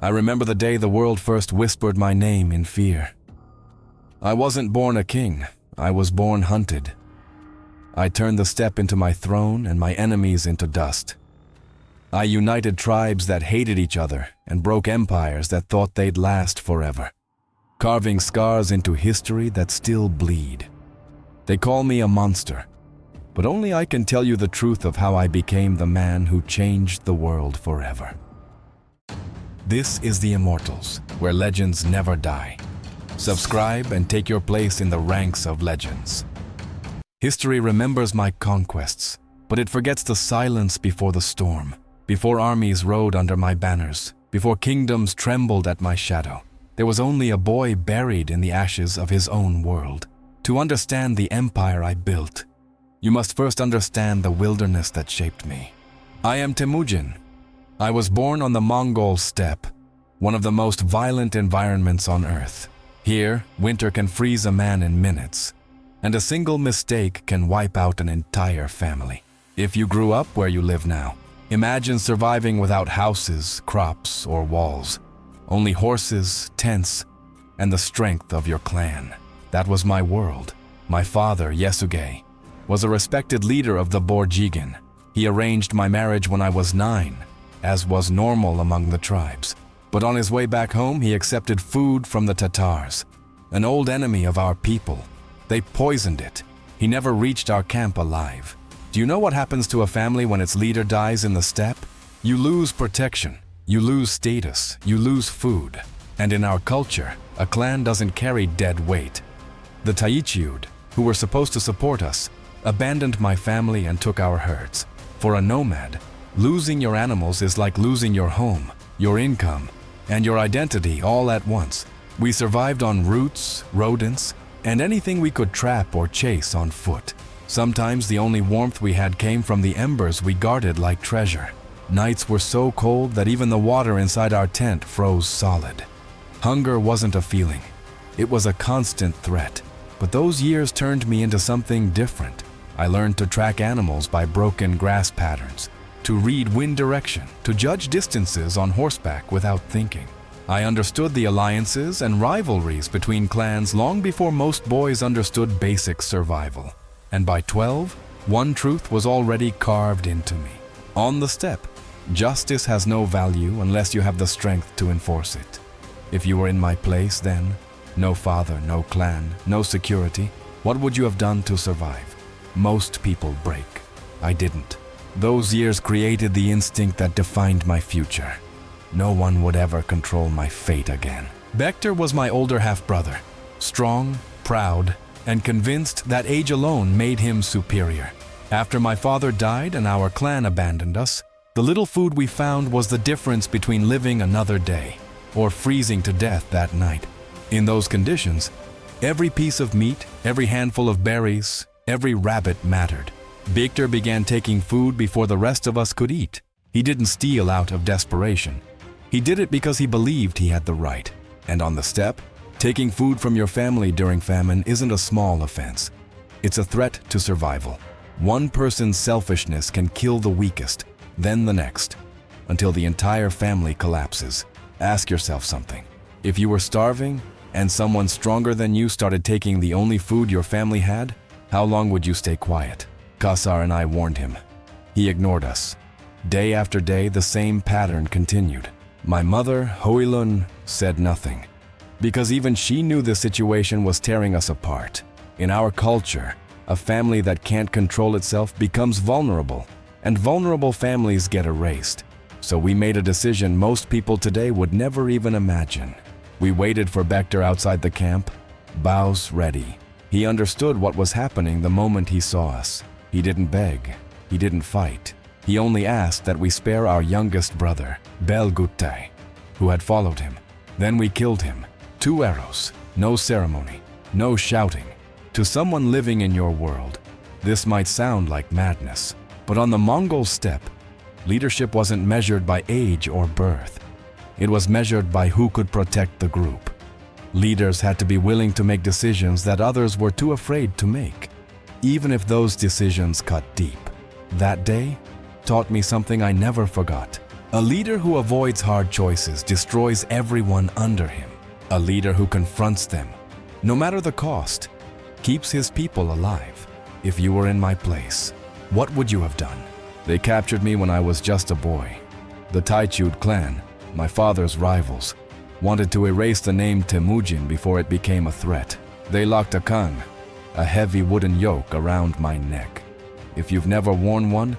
I remember the day the world first whispered my name in fear. I wasn't born a king, I was born hunted. I turned the steppe into my throne and my enemies into dust. I united tribes that hated each other and broke empires that thought they'd last forever, carving scars into history that still bleed. They call me a monster, but only I can tell you the truth of how I became the man who changed the world forever. This is The Immortals, where legends never die. Subscribe and take your place in the ranks of legends. History remembers my conquests, but it forgets the silence before the storm, before armies rode under my banners, before kingdoms trembled at my shadow. There was only a boy buried in the ashes of his own world. To understand the empire I built, you must first understand the wilderness that shaped me. I am Temujin. I was born on the Mongol steppe, one of the most violent environments on Earth. Here, winter can freeze a man in minutes, and a single mistake can wipe out an entire family. If you grew up where you live now, imagine surviving without houses, crops, or walls. Only horses, tents, and the strength of your clan. That was my world. My father, Yasuge, was a respected leader of the Borjigan. He arranged my marriage when I was 9, as was normal among the tribes. But on his way back home, he accepted food from the Tatars, an old enemy of our people. They poisoned it. He never reached our camp alive. Do you know what happens to a family when its leader dies in the steppe? You lose protection, you lose status, you lose food. And in our culture, a clan doesn't carry dead weight. The Taichiud, who were supposed to support us, abandoned my family and took our herds. For a nomad, losing your animals is like losing your home, your income, and your identity all at once. We survived on roots, rodents, and anything we could trap or chase on foot. Sometimes the only warmth we had came from the embers we guarded like treasure. Nights were so cold that even the water inside our tent froze solid. Hunger wasn't a feeling. It was a constant threat. But those years turned me into something different. I learned to track animals by broken grass patterns, to read wind direction, to judge distances on horseback without thinking. I understood the alliances and rivalries between clans long before most boys understood basic survival. And by 12, one truth was already carved into me. On the steppe, justice has no value unless you have the strength to enforce it. If you were in my place then, no father, no clan, no security, what would you have done to survive? Most people break. I didn't. Those years created the instinct that defined my future. No one would ever control my fate again. Bekter was my older half-brother, strong, proud, and convinced that age alone made him superior. After my father died and our clan abandoned us, the little food we found was the difference between living another day or freezing to death that night. In those conditions, every piece of meat, every handful of berries, every rabbit mattered. Bekter began taking food before the rest of us could eat. He didn't steal out of desperation. He did it because he believed he had the right. And on the steppe, taking food from your family during famine isn't a small offense. It's a threat to survival. One person's selfishness can kill the weakest, then the next, until the entire family collapses. Ask yourself something. If you were starving, and someone stronger than you started taking the only food your family had, how long would you stay quiet? Kasar and I warned him. He ignored us. Day after day, the same pattern continued. My mother, Hoilun, said nothing, because even she knew the situation was tearing us apart. In our culture, a family that can't control itself becomes vulnerable, and vulnerable families get erased. So we made a decision most people today would never even imagine. We waited for Bekter outside the camp, bows ready. He understood what was happening the moment he saw us. He didn't beg. He didn't fight. He only asked that we spare our youngest brother, Belgutai, who had followed him. Then we killed him. 2 arrows, no ceremony, no shouting. To someone living in your world, this might sound like madness. But on the Mongol steppe, leadership wasn't measured by age or birth. It was measured by who could protect the group. Leaders had to be willing to make decisions that others were too afraid to make, even if those decisions cut deep. That day taught me something I never forgot. A leader who avoids hard choices destroys everyone under him. A leader who confronts them, no matter the cost, keeps his people alive. If you were in my place, what would you have done? They captured me when I was just a boy. The Taichud clan, my father's rivals, wanted to erase the name Temujin before it became a threat. They locked a kang, a heavy wooden yoke, around my neck. If you've never worn one,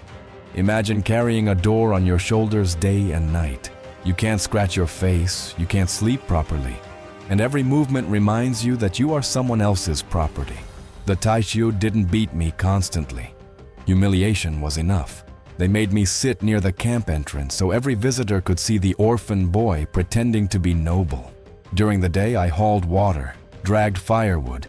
imagine carrying a door on your shoulders day and night. You can't scratch your face, you can't sleep properly, and every movement reminds you that you are someone else's property. The Taichud didn't beat me constantly. Humiliation was enough. They made me sit near the camp entrance so every visitor could see the orphan boy pretending to be noble. During the day, I hauled water, dragged firewood,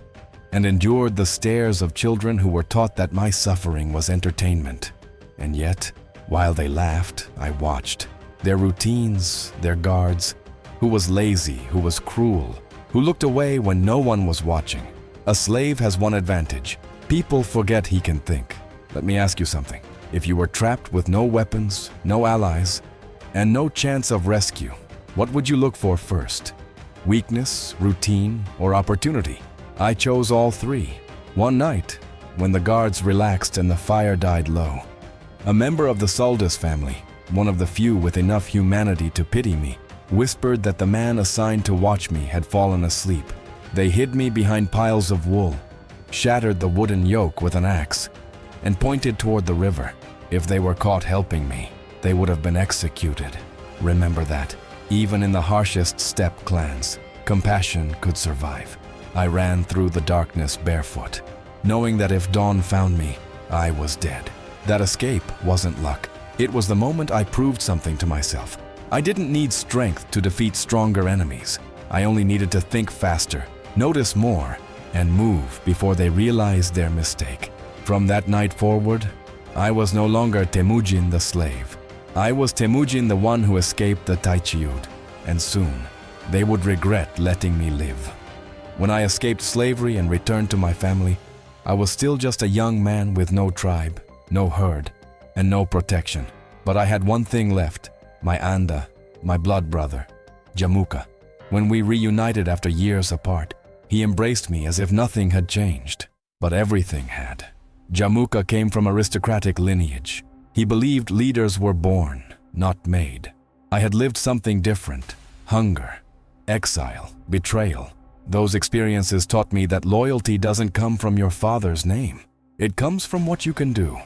and endured the stares of children who were taught that my suffering was entertainment. And yet, while they laughed, I watched. Their routines, their guards, who was lazy, who was cruel, who looked away when no one was watching. A slave has one advantage. People forget he can think. Let me ask you something. If you were trapped with no weapons, no allies, and no chance of rescue, what would you look for first? Weakness, routine, or opportunity? I chose all three. One night, when the guards relaxed and the fire died low, a member of the Saldus family, one of the few with enough humanity to pity me, whispered that the man assigned to watch me had fallen asleep. They hid me behind piles of wool, shattered the wooden yoke with an axe, and pointed toward the river. If they were caught helping me, they would have been executed. Remember that. Even in the harshest steppe clans, compassion could survive. I ran through the darkness barefoot, knowing that if dawn found me, I was dead. That escape wasn't luck. It was the moment I proved something to myself. I didn't need strength to defeat stronger enemies. I only needed to think faster, notice more, and move before they realized their mistake. From that night forward, I was no longer Temujin the slave. I was Temujin the one who escaped the Taichud, and soon they would regret letting me live. When I escaped slavery and returned to my family, I was still just a young man with no tribe, no herd, and no protection. But I had one thing left, my anda, my blood brother, Jamuka. When we reunited after years apart, he embraced me as if nothing had changed. But everything had. Jamuka came from aristocratic lineage. He believed leaders were born, not made. I had lived something different: hunger, exile, betrayal. Those experiences taught me that loyalty doesn't come from your father's name. It comes from what you can do.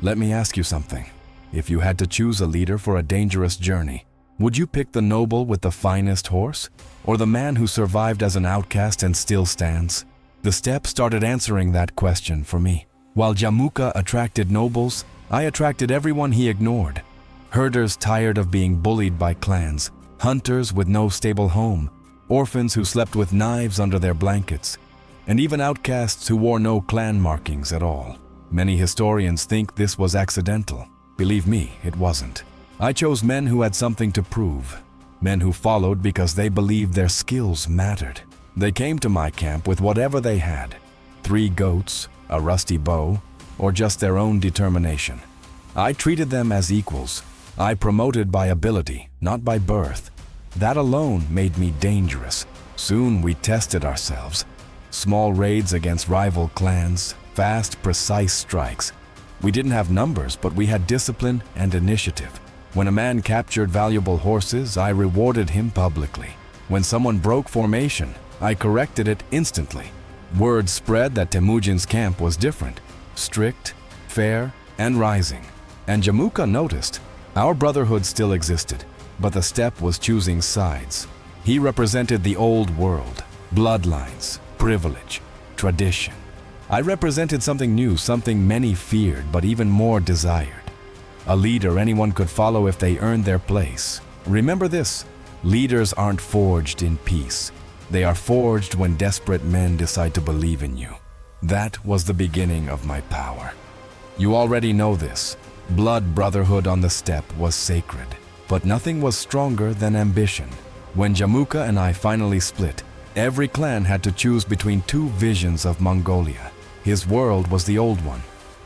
Let me ask you something. If you had to choose a leader for a dangerous journey, would you pick the noble with the finest horse, or the man who survived as an outcast and still stands? The steppe started answering that question for me. While Jamuka attracted nobles, I attracted everyone he ignored. Herders tired of being bullied by clans, hunters with no stable home, orphans who slept with knives under their blankets, and even outcasts who wore no clan markings at all. Many historians think this was accidental. Believe me, it wasn't. I chose men who had something to prove, men who followed because they believed their skills mattered. They came to my camp with whatever they had: 3 goats, a rusty bow, or just their own determination. I treated them as equals. I promoted by ability, not by birth. That alone made me dangerous. Soon we tested ourselves. Small raids against rival clans, fast, precise strikes. We didn't have numbers, but we had discipline and initiative. When a man captured valuable horses, I rewarded him publicly. When someone broke formation, I corrected it instantly. Word spread that Temujin's camp was different, strict, fair, and rising. And Jamuka noticed. Our brotherhood still existed, but the steppe was choosing sides. He represented the old world, bloodlines, privilege, tradition. I represented something new, something many feared, but even more desired. A leader anyone could follow if they earned their place. Remember this: leaders aren't forged in peace. They are forged when desperate men decide to believe in you. That was the beginning of my power. You already know this. Blood brotherhood on the steppe was sacred, but nothing was stronger than ambition. When Jamuka and I finally split, every clan had to choose between 2 visions of Mongolia. His world was the old one,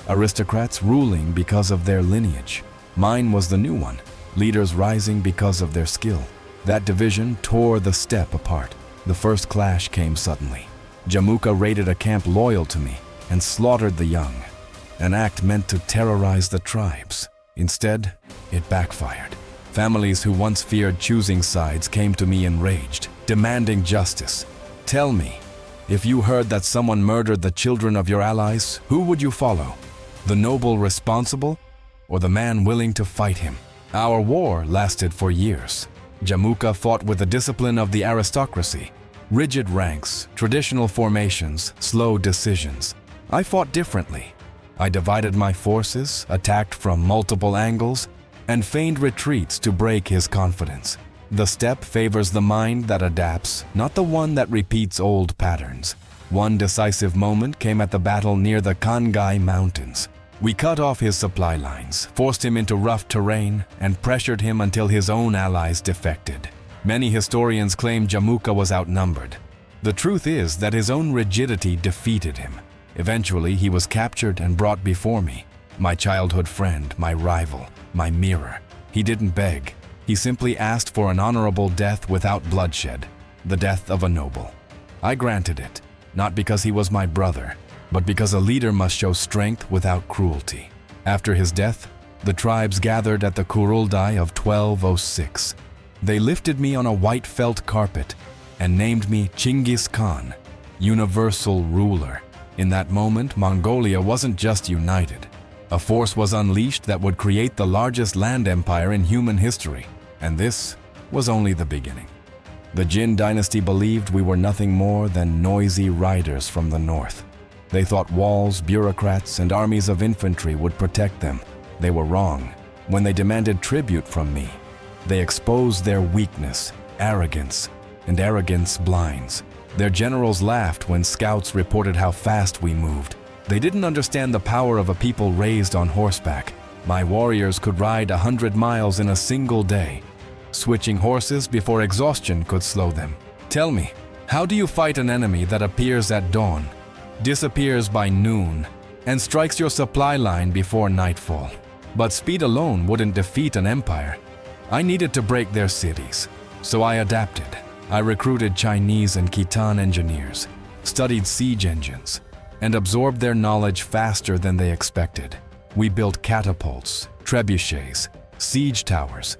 aristocrats ruling because of their lineage. Mine was the new one, leaders rising because of their skill. That division tore the steppe apart. The first clash came suddenly. Jamuka raided a camp loyal to me and slaughtered the young, an act meant to terrorize the tribes. Instead, it backfired. Families who once feared choosing sides came to me enraged, demanding justice. Tell me, if you heard that someone murdered the children of your allies, who would you follow? The noble responsible, or the man willing to fight him? Our war lasted for years. Jamuka fought with the discipline of the aristocracy. Rigid ranks, traditional formations, slow decisions. I fought differently. I divided my forces, attacked from multiple angles, and feigned retreats to break his confidence. The steppe favors the mind that adapts, not the one that repeats old patterns. One decisive moment came at the battle near the Khangai Mountains. We cut off his supply lines, forced him into rough terrain, and pressured him until his own allies defected. Many historians claim Jamuka was outnumbered. The truth is that his own rigidity defeated him. Eventually, he was captured and brought before me. My childhood friend, my rival, my mirror. He didn't beg. He simply asked for an honorable death without bloodshed, the death of a noble. I granted it, not because he was my brother, but because a leader must show strength without cruelty. After his death, the tribes gathered at the Kuruldai of 1206. They lifted me on a white felt carpet and named me Genghis Khan, universal ruler. In that moment, Mongolia wasn't just united. A force was unleashed that would create the largest land empire in human history, and this was only the beginning. The Jin Dynasty believed we were nothing more than noisy riders from the north. They thought walls, bureaucrats, and armies of infantry would protect them. They were wrong. When they demanded tribute from me, they exposed their weakness, arrogance, and arrogance blinds. Their generals laughed when scouts reported how fast we moved. They didn't understand the power of a people raised on horseback. My warriors could ride 100 miles in a single day, switching horses before exhaustion could slow them. Tell me, how do you fight an enemy that appears at dawn, disappears by noon, and strikes your supply line before nightfall? But speed alone wouldn't defeat an empire. I needed to break their cities, so I adapted. I recruited Chinese and Khitan engineers, studied siege engines, and absorbed their knowledge faster than they expected. We built catapults, trebuchets, siege towers,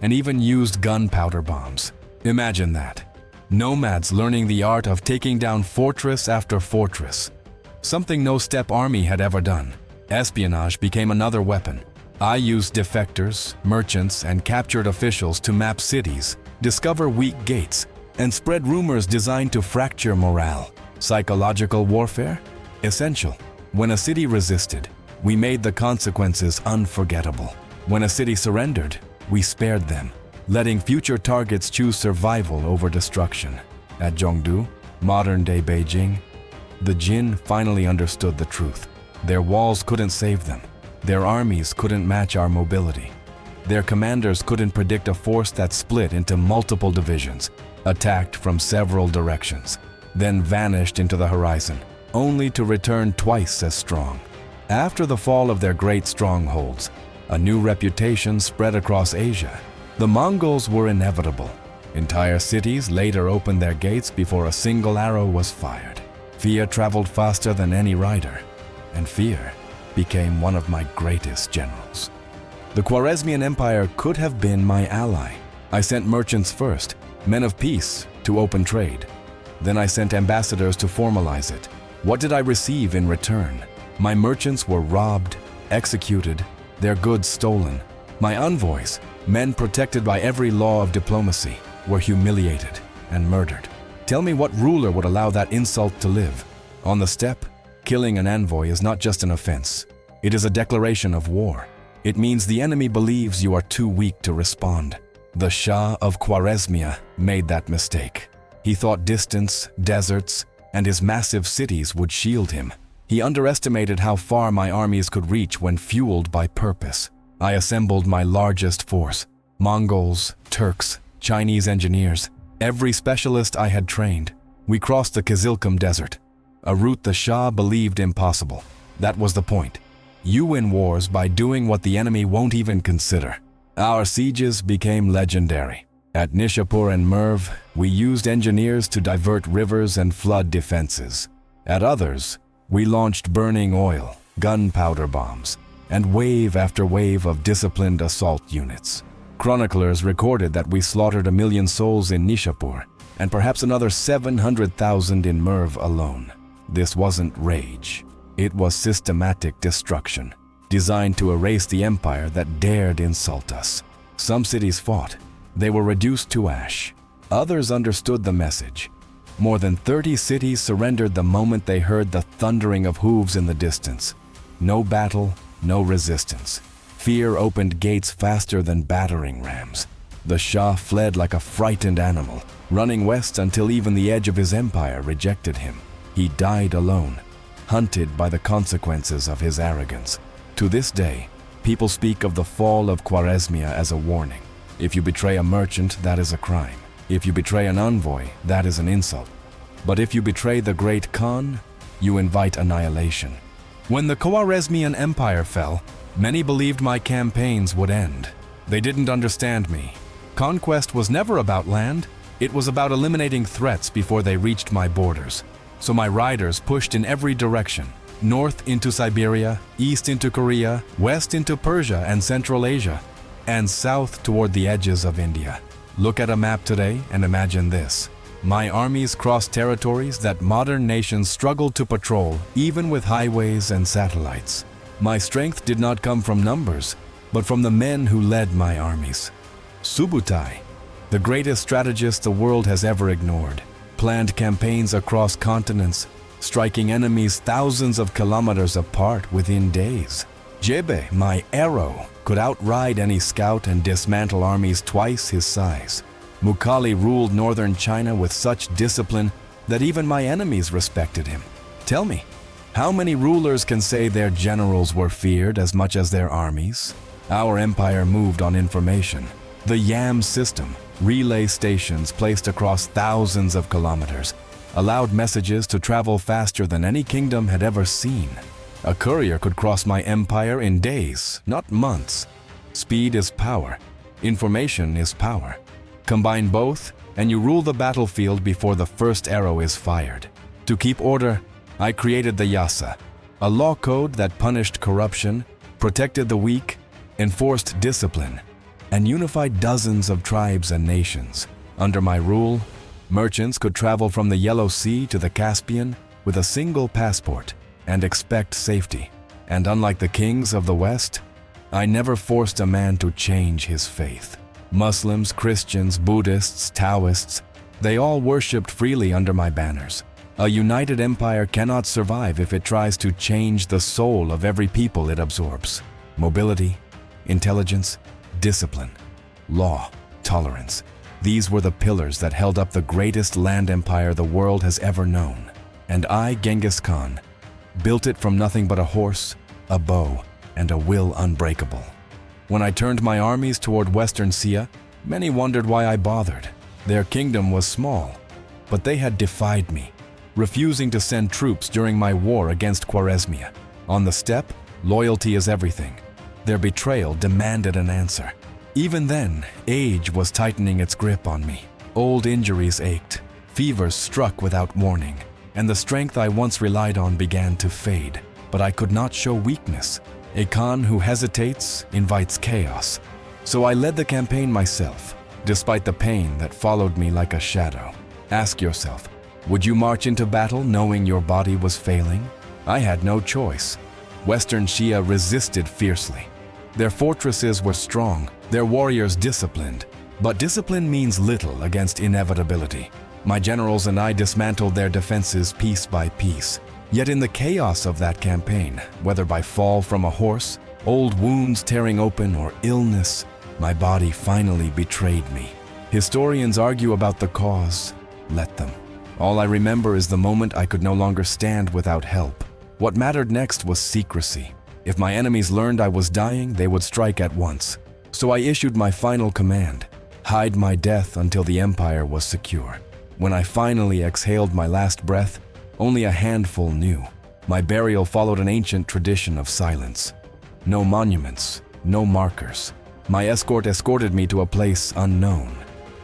and even used gunpowder bombs. Imagine that. Nomads learning the art of taking down fortress after fortress. Something no steppe army had ever done. Espionage became another weapon. I used defectors, merchants, and captured officials to map cities, discover weak gates, and spread rumors designed to fracture morale. Psychological warfare? Essential. When a city resisted, we made the consequences unforgettable. When a city surrendered, we spared them, letting future targets choose survival over destruction. At Zhongdu, modern-day Beijing, the Jin finally understood the truth. Their walls couldn't save them. Their armies couldn't match our mobility. Their commanders couldn't predict a force that split into multiple divisions, attacked from several directions, then vanished into the horizon, only to return twice as strong. After the fall of their great strongholds, a new reputation spread across Asia. The Mongols were inevitable. Entire cities later opened their gates before a single arrow was fired. Fear traveled faster than any rider, and fear became one of my greatest generals. The Khwarezmian Empire could have been my ally. I sent merchants first, men of peace, to open trade. Then I sent ambassadors to formalize it. What did I receive in return? My merchants were robbed, executed, their goods stolen. My envoys, men protected by every law of diplomacy, were humiliated and murdered. Tell me what ruler would allow that insult to live? On the steppe, killing an envoy is not just an offense. It is a declaration of war. It means the enemy believes you are too weak to respond. The Shah of Khwarezmia made that mistake. He thought distance, deserts, and his massive cities would shield him. He underestimated how far my armies could reach when fueled by purpose. I assembled my largest force: Mongols, Turks, Chinese engineers, every specialist I had trained. We crossed the Kizilkum Desert, a route the Shah believed impossible. That was the point. You win wars by doing what the enemy won't even consider. Our sieges became legendary. At Nishapur and Merv, we used engineers to divert rivers and flood defenses. At others, we launched burning oil, gunpowder bombs, and wave after wave of disciplined assault units. Chroniclers recorded that we slaughtered 1 million souls in Nishapur and perhaps another 700,000 in Merv alone. This wasn't rage. It was systematic destruction, designed to erase the empire that dared insult us. Some cities fought. They were reduced to ash. Others understood the message. More than 30 cities surrendered the moment they heard the thundering of hooves in the distance. No battle, no resistance. Fear opened gates faster than battering rams. The Shah fled like a frightened animal, running west until even the edge of his empire rejected him. He died alone, hunted by the consequences of his arrogance. To this day, people speak of the fall of Khwarezmia as a warning. If you betray a merchant, that is a crime. If you betray an envoy, that is an insult. But if you betray the great Khan, you invite annihilation. When the Khwarezmian Empire fell, many believed my campaigns would end. They didn't understand me. Conquest was never about land. It was about eliminating threats before they reached my borders. So my riders pushed in every direction. North into Siberia, east into Korea, west into Persia and Central Asia, and south toward the edges of India. Look at a map today and imagine this. My armies crossed territories that modern nations struggled to patrol, even with highways and satellites. My strength did not come from numbers, but from the men who led my armies. Subutai, the greatest strategist the world has ever ignored, planned campaigns across continents, striking enemies thousands of kilometers apart within days. Jebe, my arrow, could outride any scout and dismantle armies twice his size. Mukali ruled northern China with such discipline that even my enemies respected him. Tell me, how many rulers can say their generals were feared as much as their armies? Our empire moved on information. The YAM system, relay stations placed across thousands of kilometers, allowed messages to travel faster than any kingdom had ever seen. A courier could cross my empire in days, not months. Speed is power. Information is power. Combine both, and you rule the battlefield before the first arrow is fired. To keep order, I created the Yasa, a law code that punished corruption, protected the weak, enforced discipline, and unified dozens of tribes and nations. Under my rule, merchants could travel from the Yellow Sea to the Caspian with a single passport and expect safety. And unlike the kings of the West, I never forced a man to change his faith. Muslims, Christians, Buddhists, Taoists, they all worshipped freely under my banners. A united empire cannot survive if it tries to change the soul of every people it absorbs. Mobility, intelligence, discipline, law, tolerance. These were the pillars that held up the greatest land empire the world has ever known. And I, Genghis Khan, built it from nothing but a horse, a bow, and a will unbreakable. When I turned my armies toward Western Sia, many wondered why I bothered. Their kingdom was small, but they had defied me, refusing to send troops during my war against Khwarezmia. On the steppe, loyalty is everything. Their betrayal demanded an answer. Even then, age was tightening its grip on me. Old injuries ached, fevers struck without warning, and the strength I once relied on began to fade. But I could not show weakness. A Khan who hesitates invites chaos. So I led the campaign myself, despite the pain that followed me like a shadow. Ask yourself, would you march into battle knowing your body was failing? I had no choice. Western Shia resisted fiercely. Their fortresses were strong, their warriors disciplined. But discipline means little against inevitability. My generals and I dismantled their defenses piece by piece. Yet in the chaos of that campaign, whether by fall from a horse, old wounds tearing open, or illness, my body finally betrayed me. Historians argue about the cause. Let them. All I remember is the moment I could no longer stand without help. What mattered next was secrecy. If my enemies learned I was dying, they would strike at once. So I issued my final command: hide my death until the empire was secure. When I finally exhaled my last breath, only a handful knew. My burial followed an ancient tradition of silence. No monuments, no markers, My escort escorted me to a place unknown.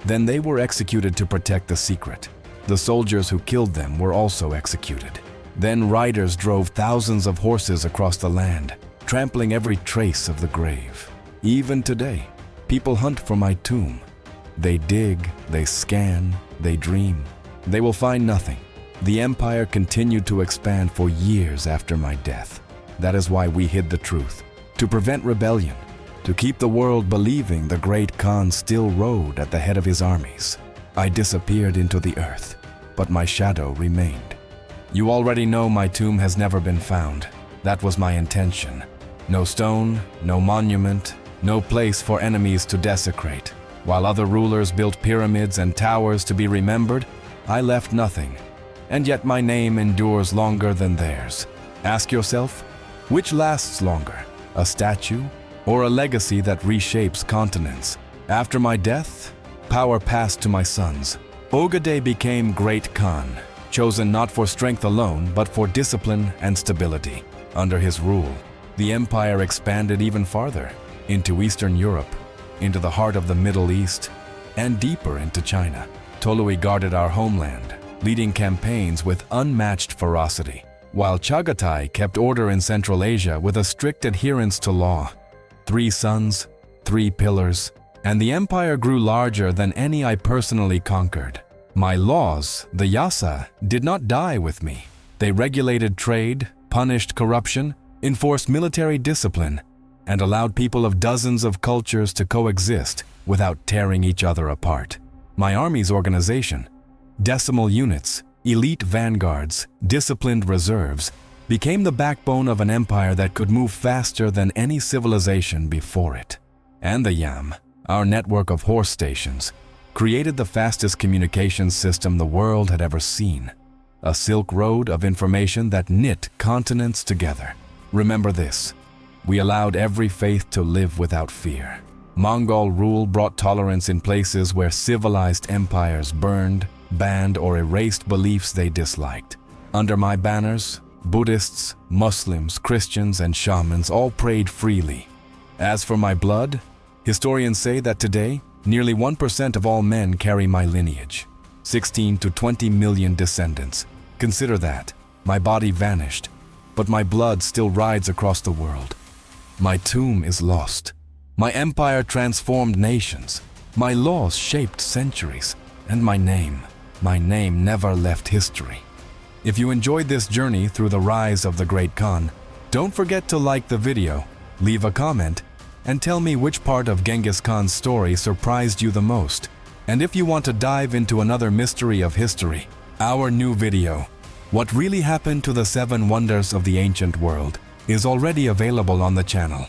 Then they were executed to protect the secret. The soldiers who killed them were also executed. Then riders drove thousands of horses across the land, trampling every trace of the grave. Even today, people hunt for my tomb. They dig, they scan, they dream. They will find nothing. The empire continued to expand for years after my death. That is why we hid the truth, to prevent rebellion, to keep the world believing the great Khan still rode at the head of his armies. I disappeared into the earth, but my shadow remained. You already know my tomb has never been found. That was my intention. No stone, no monument, no place for enemies to desecrate. While other rulers built pyramids and towers to be remembered, I left nothing. And yet my name endures longer than theirs. Ask yourself, which lasts longer, a statue or a legacy that reshapes continents? After my death, power passed to my sons. Ogedei became Great Khan, chosen not for strength alone, but for discipline and stability. Under his rule, the empire expanded even farther, into Eastern Europe, into the heart of the Middle East, and deeper into China. Tolui guarded our homeland, leading campaigns with unmatched ferocity, while Chagatai kept order in Central Asia with a strict adherence to law. 3 sons, 3 pillars, and the empire grew larger than any I personally conquered. My laws, the Yasa, did not die with me. They regulated trade, punished corruption, enforced military discipline, and allowed people of dozens of cultures to coexist without tearing each other apart. My army's organization, decimal units, elite vanguards, disciplined reserves, became the backbone of an empire that could move faster than any civilization before it. And the Yam, our network of horse stations, created the fastest communications system the world had ever seen. A Silk Road of information that knit continents together. Remember this, we allowed every faith to live without fear. Mongol rule brought tolerance in places where civilized empires burned, banned, or erased beliefs they disliked. Under my banners, Buddhists, Muslims, Christians, and shamans all prayed freely. As for my blood, historians say that today, nearly 1% of all men carry my lineage. 16 to 20 million descendants. Consider that. My body vanished, but my blood still rides across the world. My tomb is lost. My empire transformed nations. My laws shaped centuries. And my name never left history. If you enjoyed this journey through the rise of the Great Khan, don't forget to like the video, leave a comment, and tell me which part of Genghis Khan's story surprised you the most. And if you want to dive into another mystery of history, our new video, What Really Happened to the 7 Wonders of the Ancient World, is already available on the channel.